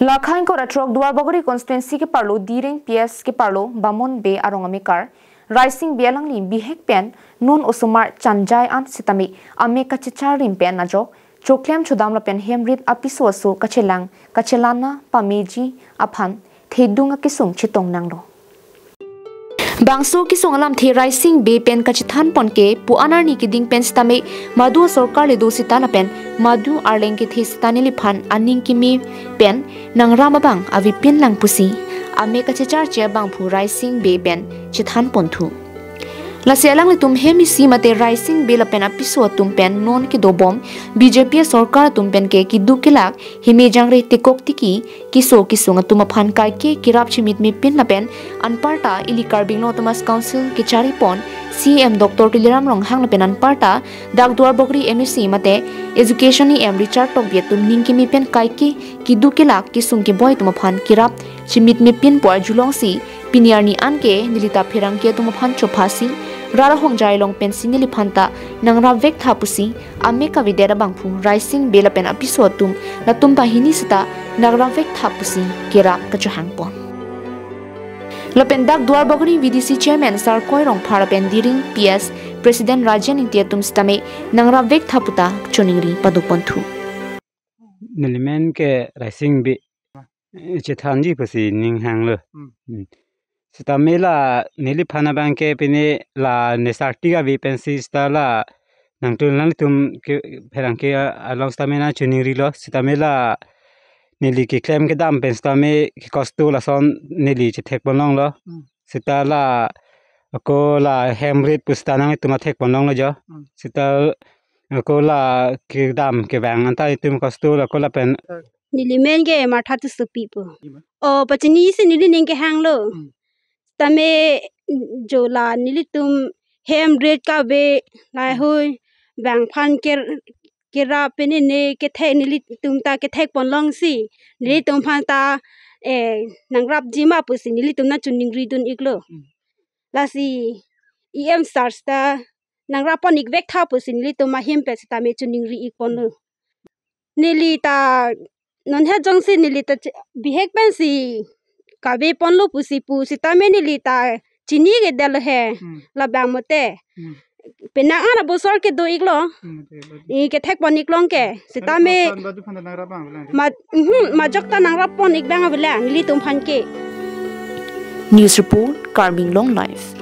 Lakhain ko ratrok duar bagori constituency ke parlo direng PS ke parlo bamon be arongami rising bialang lim bihek pen non osumar chanjai an sitami ame kachichar rim pen najo choklem chodam la pen hemrit apiso aso kachelana pameji aphan thedunga kisung chitong nangro Bangso kisong alam the rising be pen kachithan ponke pu anarni kiding pen stame madu sarkar le dosita na pen madu arleng ke the stani liphan aning kimi pen nangrama bang avi pin lang pusi ame kachichar che bang phu rising be pen chithan ponthu la selang le tum hemi si mate rising be la pen apiso tum pen non ki dobom BJP sarkar tum pen ke ki dukilak hime jangre tekok tiki kiso kisung tum phan kai ke kerap chimit mi pin la pen anparta ilikar bingno Thomas Council ke chari pon CM Dr. Tiliram Rong hang la pen anparta dagduar bokri MSc mate education ni M Richard Tokbi tum ning ki mi pen kai ke ki dukilak kisung ki boy tum phan kerap chimit mi pin por julong si piniar ni anke nilita phirang ke tum phan chophasi rara hongjai long pen sinili phanta nangra vek thapusi ame ka videra bangphu rising bela pen episode tum la tum pa hini sita nagra vek thapusi kerap kachohang pon la pen dak duar bogri VDC chairman sar koi rong phara pen diring PS president Rajan intia tum stame nangra vek thaputa choningri paduponthu nilimen ke rising bi chethanji pasi ning hang le Sitamela nili phana banke pine la nesartiga vacancy stala nangtul nang tum pherangke along stamina chuniri lo sitamela nili ki claim ke dam pen stame ki costu la son nili che thek bonong lo sitala ko la hemrit pustanang tuma thek bonong lo jo sita ko la ki dam ke bang anta tum costu la ko la pen nili men ge matha tu supi po o pachini se nili ning ke hang lo tame jola nili tum hem red ka be lai hoi bang phan kera pene ne ke the nili tum ta ke thek pon long si nili tum phan ta nangrap jima pusi nili tum na chuning ri dun iklo la si em stars ta nangrap pon ik vek tha pusi nili tum ma hem pe sta me chuning ri ik pon nili ta non ha jong si nili ta bihek pen si kabe ponlo pusi pu sitameni lita chini ge dal he la bang mote pena ara bosor ke do iglo I ke thek pon iklong ke sitame ma jokta nangra pon ik bang avla li tum phan ke News report Carming Long Life